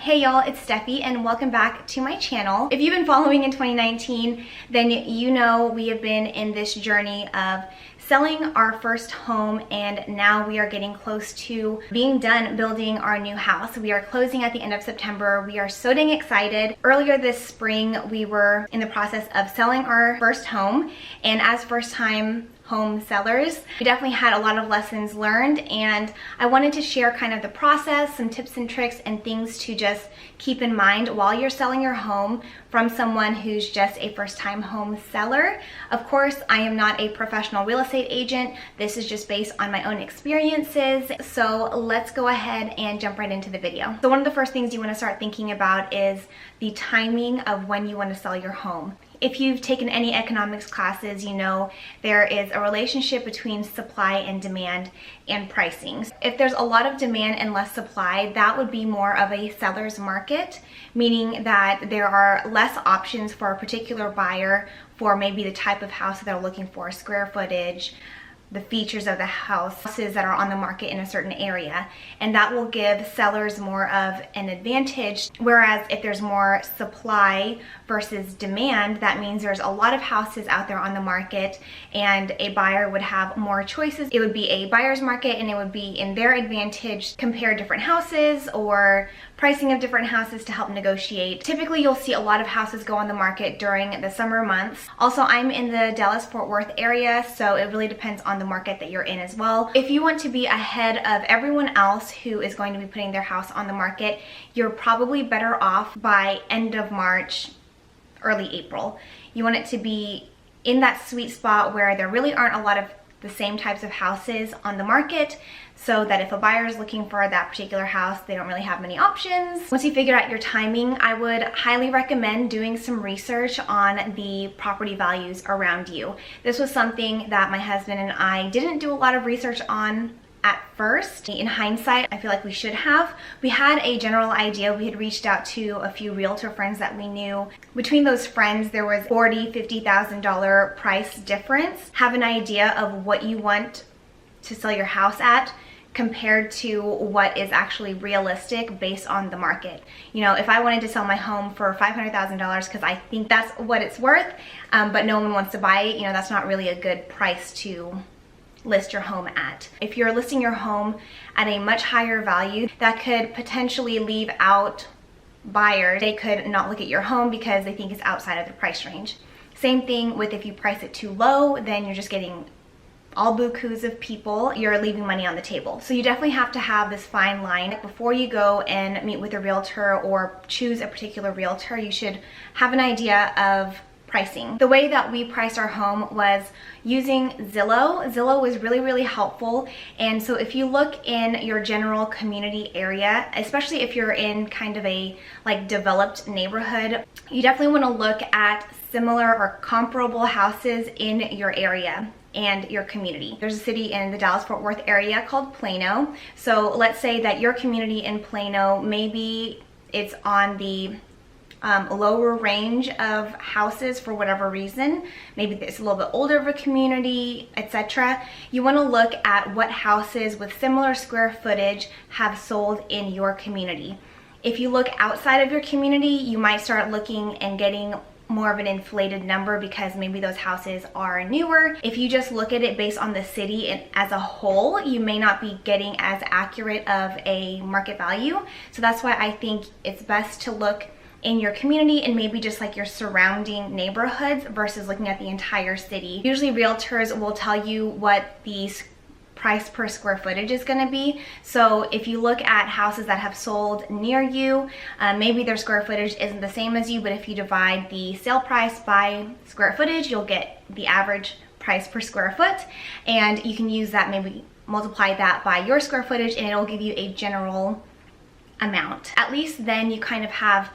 Hey y'all, it's Stephie and welcome back to my channel. If you've been following in 2019, then you know we have been in this journey of selling our first home, and now we are getting close to being done building our new house. We are closing at the end of September. We are so dang excited. Earlier this spring, we were in the process of selling our first home, and as first-time home sellers, we definitely had a lot of lessons learned, and I wanted to share kind of the process, some tips and tricks and things to just keep in mind while you're selling your home from someone who's just a first-time home seller. Of course, I am not a professional real estate agent. This is just based on my own experiences. So let's go ahead and jump right into the video. So one of the first things you want to start thinking about is the timing of when you want to sell your home. If you've taken any economics classes, you know there is a relationship between supply and demand and pricing. If there's a lot of demand and less supply, that would be more of a seller's market, meaning that there are less options for a particular buyer for maybe the type of house that they're looking for, square footage, the features of the houses that are on the market in a certain area, and that will give sellers more of an advantage. Whereas if there's more supply versus demand, that means there's a lot of houses out there on the market and a buyer would have more choices. It would be a buyer's market and it would be in their advantage to compare different houses or pricing of different houses to help negotiate. Typically you'll see a lot of houses go on the market during the summer months. Also, I'm in the Dallas-Fort Worth area, so it really depends on the market that you're in as well. If you want to be ahead of everyone else who is going to be putting their house on the market, you're probably better off by end of March, early April. You want it to be in that sweet spot where there really aren't a lot of the same types of houses on the market, so that if a buyer is looking for that particular house, they don't really have many options. Once you figure out your timing, I would highly recommend doing some research on the property values around you. This was something that my husband and I didn't do a lot of research on at first. In hindsight, I feel like we should have. We had a general idea. We had reached out to a few realtor friends that we knew. Between those friends, there was $40,000, $50,000 price difference. Have an idea of what you want to sell your house at compared to what is actually realistic based on the market. You know, if I wanted to sell my home for $500,000 because I think that's what it's worth, but no one wants to buy it, you know, that's not really a good price to list your home at. If you're listing your home at a much higher value, that could potentially leave out buyers. They could not look at your home because they think it's outside of the price range. Same thing with if you price it too low, then you're just getting all bukus of people, you're leaving money on the table. So you definitely have to have this fine line. Before you go and meet with a realtor or choose a particular realtor, you should have an idea of pricing. The way that we priced our home was using Zillow. Zillow was really helpful, and so if you look in your general community area, especially if you're in kind of a like developed neighborhood, you definitely want to look at similar or comparable houses in your area and your community. There's a city in the Dallas-Fort Worth area called Plano. So let's say that your community in Plano, maybe it's on the lower range of houses for whatever reason. Maybe it's a little bit older of a community, etc. You want to look at what houses with similar square footage have sold in your community. If you look outside of your community, you might start looking and getting more of an inflated number because maybe those houses are newer. If you just look at it based on the city and as a whole, you may not be getting as accurate of a market value. So that's why I think it's best to look in your community and maybe just like your surrounding neighborhoods versus looking at the entire city. Usually realtors will tell you what the price per square footage is going to be. So if you look at houses that have sold near you, maybe their square footage isn't the same as you, but if you divide the sale price by square footage, you'll get the average price per square foot, and you can use that, maybe multiply that by your square footage, and it'll give you a general amount. At least then you kind of have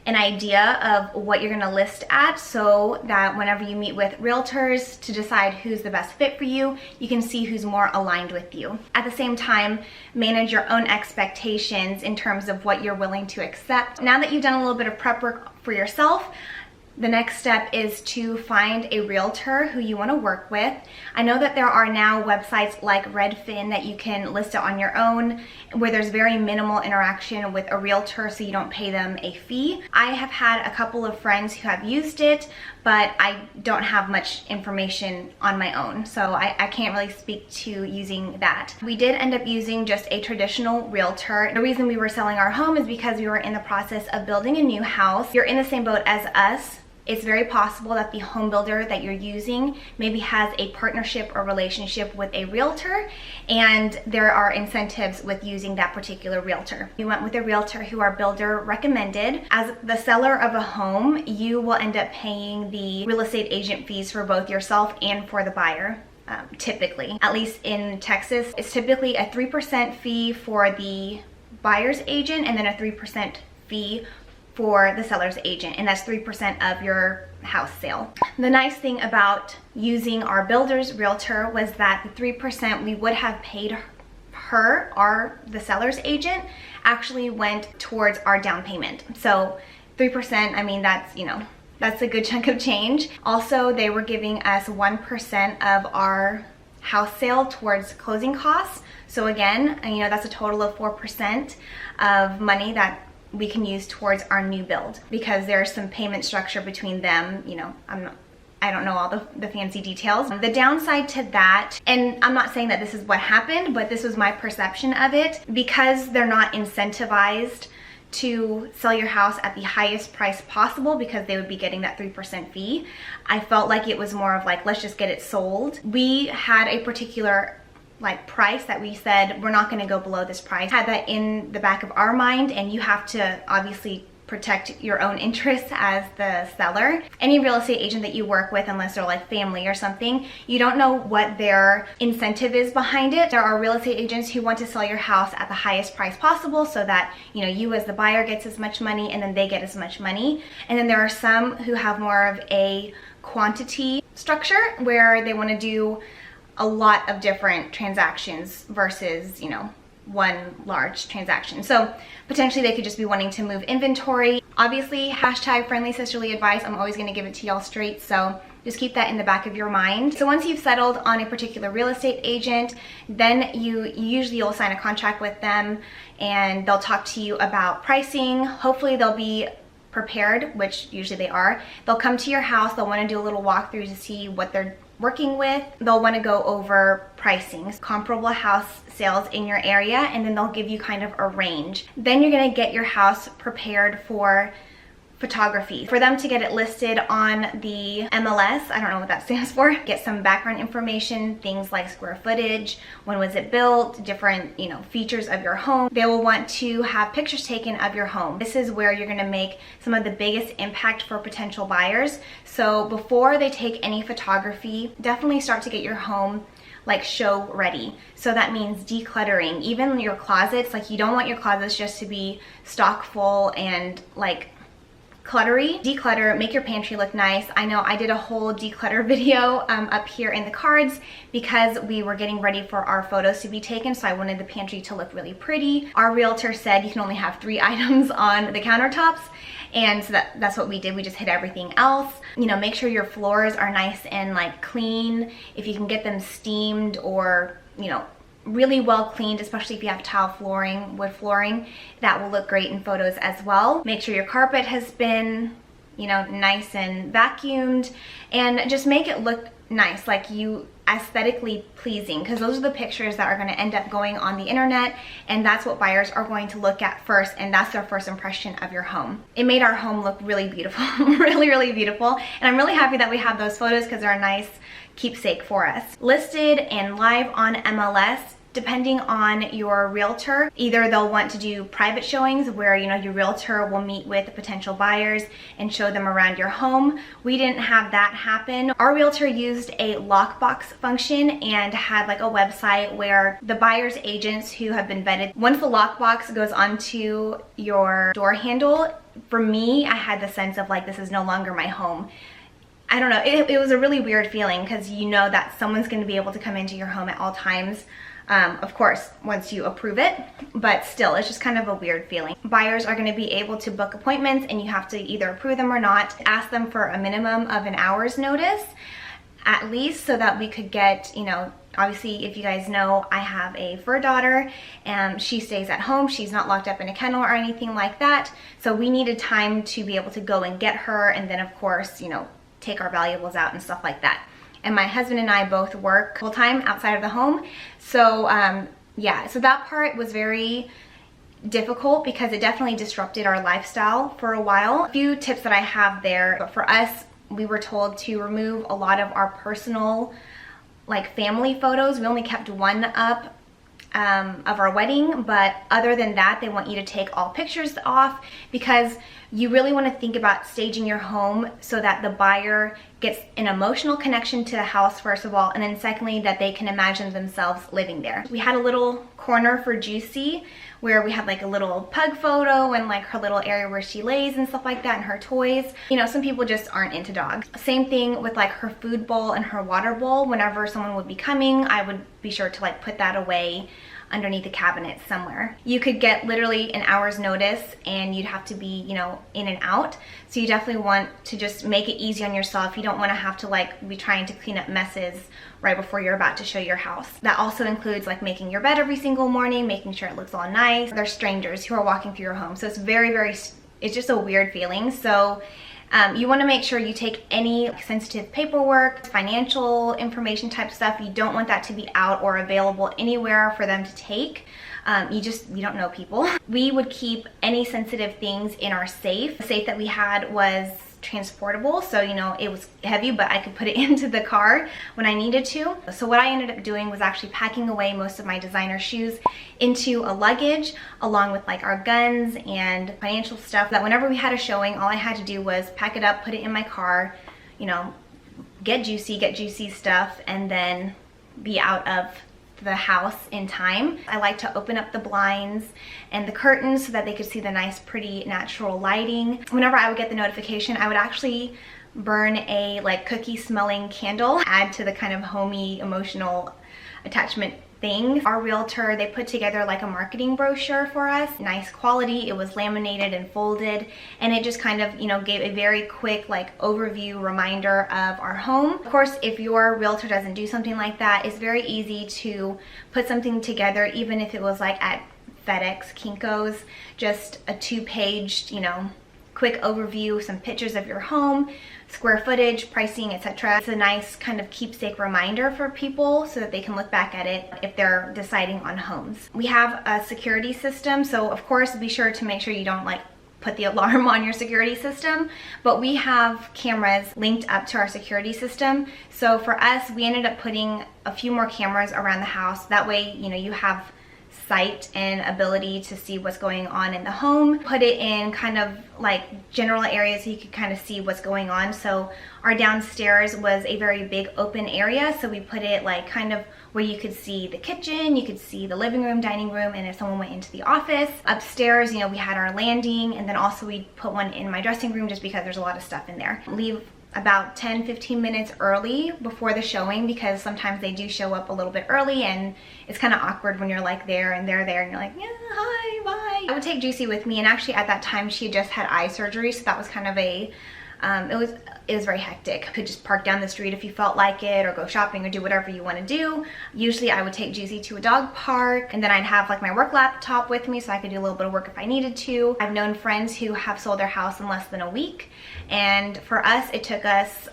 an idea of what you're going to list at, so that whenever you meet with realtors to decide who's the best fit for you, you can see who's more aligned with you. At the same time, manage your own expectations in terms of what you're willing to accept. Now that you've done a little bit of prep work for yourself, The next step is to find a realtor who you want to work with. I know that there are now websites like Redfin that you can list it on your own, where there's very minimal interaction with a realtor, so you don't pay them a fee. I have had a couple of friends who have used it, but I don't have much information on my own, so I can't really speak to using that. We did end up using just a traditional realtor. The reason we were selling our home is because we were in the process of building a new house. You're in the same boat as us. It's very possible that the home builder that you're using maybe has a partnership or relationship with a realtor, and there are incentives with using that particular realtor. We went with a realtor who our builder recommended. As the seller of a home, you will end up paying the real estate agent fees for both yourself and for the buyer. Typically, at least in Texas, it's typically a 3% fee for the buyer's agent and then a 3% fee for the seller's agent, and that's 3% of your house sale. The nice thing about using our builder's realtor was that the 3% we would have paid her, the seller's agent, actually went towards our down payment. So 3%, I mean, that's, you know, that's a good chunk of change. Also, they were giving us 1% of our house sale towards closing costs. So again, you know, that's a total of 4% of money that we can use towards our new build, because there's some payment structure between them. You know, I don't know all the fancy details. The downside to that, and I'm not saying that this is what happened, but this was my perception of it, because they're not incentivized to sell your house at the highest price possible because they would be getting that 3% fee. I felt like it was more of like, let's just get it sold. We had a particular price that we said we're not going to go below this price. Had that in the back of our mind, and you have to obviously protect your own interests as the seller. Any real estate agent that you work with, unless they're like family or something, you don't know what their incentive is behind it. There are real estate agents who want to sell your house at the highest price possible so that, you know, you as the buyer gets as much money and then they get as much money. And then there are some who have more of a quantity structure where they want to do a lot of different transactions versus, you know, one large transaction. So potentially they could just be wanting to move inventory. Obviously, hashtag friendly sisterly advice. I'm always going to give it to y'all straight, so just keep that in the back of your mind. So once you've settled on a particular real estate agent, then you'll sign a contract with them, and they'll talk to you about pricing. Hopefully they'll be prepared, which usually they are. They'll come to your house. They'll want to do a little walkthrough to see what they're working with. They'll want to go over pricings, comparable house sales in your area, and then they'll give you kind of a range. Then you're going to get your house prepared for photography. For them to get it listed on the MLS, I don't know what that stands for, get some background information, things like square footage, when was it built, different, you know, features of your home. They will want to have pictures taken of your home. This is where you're gonna make some of the biggest impact for potential buyers. So before they take any photography, definitely start to get your home like show ready. So that means decluttering, even your closets. Like, you don't want your closets just to be stock full and like cluttery. Declutter, make your pantry look nice. I know I did a whole declutter video up here in the cards because we were getting ready for our photos to be taken, so I wanted the pantry to look really pretty. Our realtor said you can only have 3 items on the countertops, and so that's what we did. We just hid everything else. You know, make sure your floors are nice and like clean. If you can get them steamed or, you know, really well cleaned, especially if you have tile flooring, wood flooring, that will look great in photos as well. Make sure your carpet has been, you know, nice and vacuumed, and just make it look nice, like you aesthetically pleasing, because those are the pictures that are going to end up going on the internet, and that's what buyers are going to look at first, and that's their first impression of your home. It made our home look really beautiful, really beautiful, and I'm really happy that we have those photos because they're a nice keepsake for us. Listed and live on MLS, depending on your realtor. Either they'll want to do private showings where, you know, your realtor will meet with potential buyers and show them around your home. We didn't have that happen. Our realtor used a lockbox function and had like a website where the buyer's agents who have been vetted, once the lockbox goes onto your door handle, for me, I had the sense of like, this is no longer my home. I don't know, it was a really weird feeling because you know that someone's going to be able to come into your home at all times. Of course, once you approve it, but still, it's just kind of a weird feeling. Buyers are going to be able to book appointments, and you have to either approve them or not. Ask them for a minimum of an hour's notice, at least, so that we could get, you know, obviously, if you guys know, I have a fur daughter, and she stays at home. She's not locked up in a kennel or anything like that. So we needed time to be able to go and get her, and then of course, you know, take our valuables out and stuff like that. And my husband and I both work full-time outside of the home. So yeah, so that part was very difficult because it definitely disrupted our lifestyle for a while. A few tips that I have there, but for us, we were told to remove a lot of our personal, like, family photos. We only kept one up of our wedding, but other than that, they want you to take all pictures off because you really want to think about staging your home so that the buyer gets an emotional connection to the house, first of all, and then secondly, that they can imagine themselves living there. We had a little corner for Juicy where we had like a little pug photo and like her little area where she lays and stuff like that, and her toys. You know, some people just aren't into dogs. Same thing with like her food bowl and her water bowl. Whenever someone would be coming, I would be sure to like put that away underneath the cabinet somewhere. You could get literally an hour's notice and you'd have to be, you know, in and out. So you definitely want to just make it easy on yourself. You don't want to have to like be trying to clean up messes right before you're about to show your house. That also includes like making your bed every single morning, making sure it looks all nice. They're strangers who are walking through your home. So it's very, it's just a weird feeling. So you want to make sure you take any sensitive paperwork, financial information type stuff. You don't want that to be out or available anywhere for them to take. You don't know people. We would keep any sensitive things in our safe. The safe that we had was transportable, so you know, it was heavy, but I could put it into the car when I needed to. So what I ended up doing was actually packing away most of my designer shoes into a luggage along with like our guns and financial stuff, that whenever we had a showing, all I had to do was pack it up, put it in my car, you know, get Juicy stuff, and then be out of the house in time. I like to open up the blinds and the curtains so that they could see the nice, pretty, natural lighting. Whenever I would get the notification, I would actually burn a like cookie smelling candle, add to the kind of homey, emotional attachment thing. Our realtor, they put together like a marketing brochure for us. Nice quality. It was laminated and folded, and it just kind of, you know, gave a very quick like overview reminder of our home. Of course, if your realtor doesn't do something like that, it's very easy to put something together, even if it was like at FedEx, Kinko's, just a 2-page, you know, quick overview, some pictures of your home, square footage, pricing, etc. It's a nice kind of keepsake reminder for people so that they can look back at it if they're deciding on homes. We have a security system, so of course be sure to make sure you don't like put the alarm on your security system, but we have cameras linked up to our security system. So for us, we ended up putting a few more cameras around the house. That way, you know, you have sight and ability to see what's going on in the home. Put it in kind of like general areas so you could kind of see what's going on. So our downstairs was a very big open area, so we put it like kind of where you could see the kitchen, you could see the living room, dining room, and if someone went into the office. Upstairs, you know, we had our landing, and then also we put one in my dressing room just because there's a lot of stuff in there. Leave about 10-15 minutes early before the showing, because sometimes they do show up a little bit early and it's kind of awkward when you're like there and they're there and you're like, yeah, hi, bye. I would take Juicy with me, and actually at that time she had just had eye surgery, so that was kind of a it was very hectic. Could just park down the street if you felt like it, or go shopping, or do whatever you want to do. Usually I would take Juicy to a dog park, and then I'd have like my work laptop with me so I could do a little bit of work if I needed to. I've known friends who have sold their house in less than a week, and for us it took us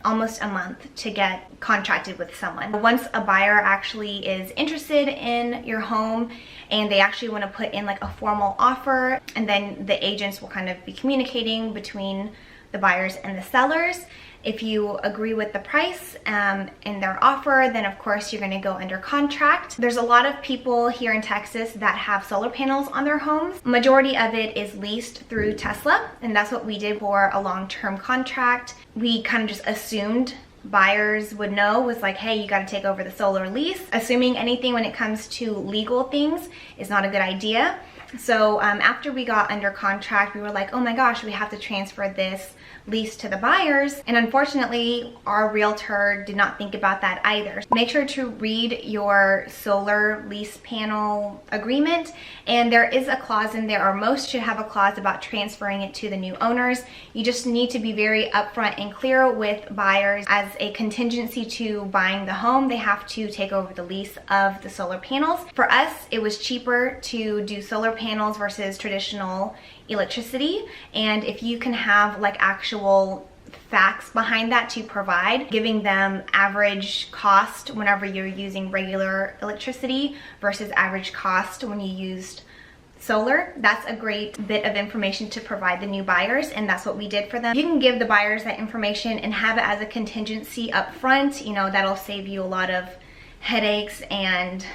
almost a month to get contracted with someone. Once a buyer actually is interested in your home and they actually want to put in like a formal offer, and then the agents will kind of be communicating between the buyers and the sellers. If you agree with the price in their offer, then of course you're going to go under contract. There's a lot of people here in Texas that have solar panels on their homes. Majority of it is leased through Tesla, and that's what we did for a long-term contract. We kind of just assumed buyers would know was like, hey, you got to take over the solar lease. Assuming anything when it comes to legal things is not a good idea. So after we got under contract, we were like, oh my gosh, we have to transfer this lease to the buyers. And unfortunately, our realtor did not think about that either. Make sure to read your solar lease panel agreement. And there is a clause in there, or most should have a clause about transferring it to the new owners. You just need to be very upfront and clear with buyers. As a contingency to buying the home, they have to take over the lease of the solar panels. For us, it was cheaper to do solar panels versus traditional electricity. And if you can have like actual facts behind that to provide, giving them average cost whenever you're using regular electricity versus average cost when you used solar, that's a great bit of information to provide the new buyers, and that's what we did for them. You can give the buyers that information and have it as a contingency up front. You know, that'll save you a lot of headaches and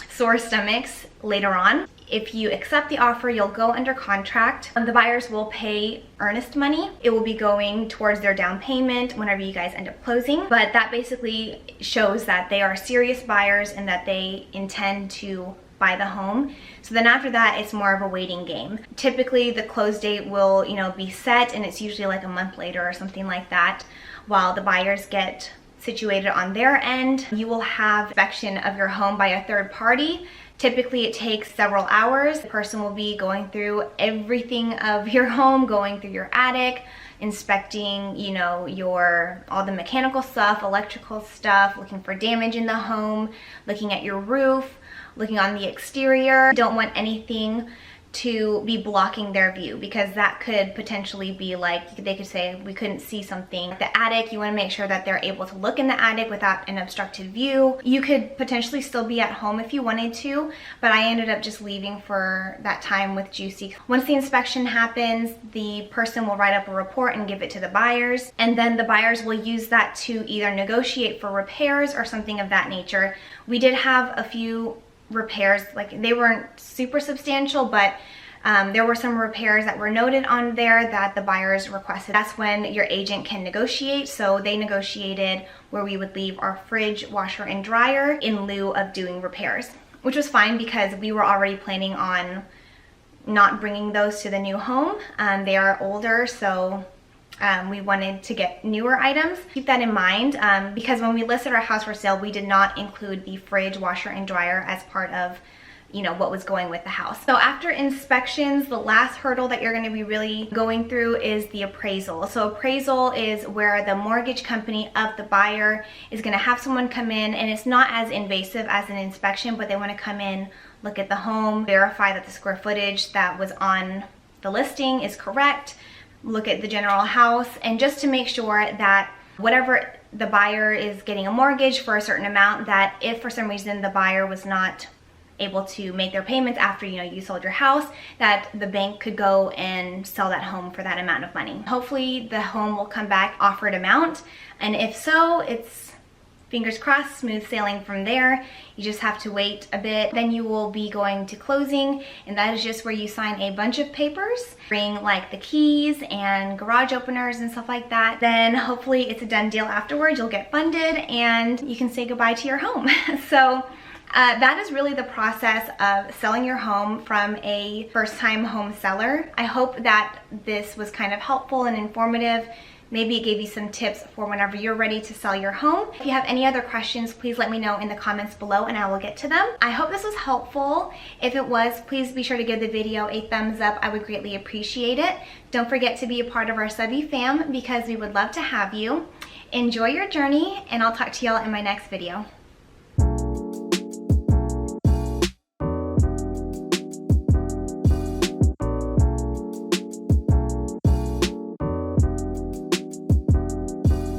sore stomachs later on. If you accept the offer, you'll go under contract. The buyers will pay earnest money. It will be going towards their down payment whenever you guys end up closing. But that basically shows that they are serious buyers and that they intend to buy the home. So then after that, it's more of a waiting game. Typically, the close date will, be set, and it's usually like a month later or something like that, while the buyers get situated on their end. You will have inspection of your home by a third party. Typically it takes several hours. The person will be going through everything of your home, going through your attic, inspecting, all the mechanical stuff, electrical stuff, looking for damage in the home, looking at your roof, looking on the exterior. Don't want anything to be blocking their view, because that could potentially be like, they could say we couldn't see something. The attic, you want to make sure that they're able to look in the attic without an obstructed view. You could potentially still be at home if you wanted to, but I ended up just leaving for that time with Juicy. Once the inspection happens, the person will write up a report and give it to the buyers, and then the buyers will use that to either negotiate for repairs or something of that nature. We did have a few repairs, like they weren't super substantial, but there were some repairs that were noted on there that the buyers requested. That's when your agent can negotiate. So they negotiated where we would leave our fridge, washer, and dryer in lieu of doing repairs, which was fine because we were already planning on not bringing those to the new home. They are older, so we wanted to get newer items. Keep that in mind, because when we listed our house for sale, we did not include the fridge, washer, and dryer as part of what was going with the house. So after inspections, the last hurdle that you're going to be really going through is the appraisal. So appraisal is where the mortgage company of the buyer is going to have someone come in, and it's not as invasive as an inspection, but they want to come in, look at the home, verify that the square footage that was on the listing is correct, look at the general house, and just to make sure that whatever the buyer is getting a mortgage for a certain amount, that if for some reason the buyer was not able to make their payments after you sold your house, that the bank could go and sell that home for that amount of money. Hopefully the home will come back offered amount, and if so, it's fingers crossed, smooth sailing from there. You just have to wait a bit. Then you will be going to closing, and that is just where you sign a bunch of papers, bring like the keys and garage openers and stuff like that. Then hopefully it's a done deal afterwards. You'll get funded and you can say goodbye to your home. So that is really the process of selling your home from a first-time home seller. I hope that this was kind of helpful and informative. Maybe it gave you some tips for whenever you're ready to sell your home. If you have any other questions, please let me know in the comments below and I will get to them. I hope this was helpful. If it was, please be sure to give the video a thumbs up. I would greatly appreciate it. Don't forget to be a part of our Stephie fam because we would love to have you. Enjoy your journey, and I'll talk to y'all in my next video.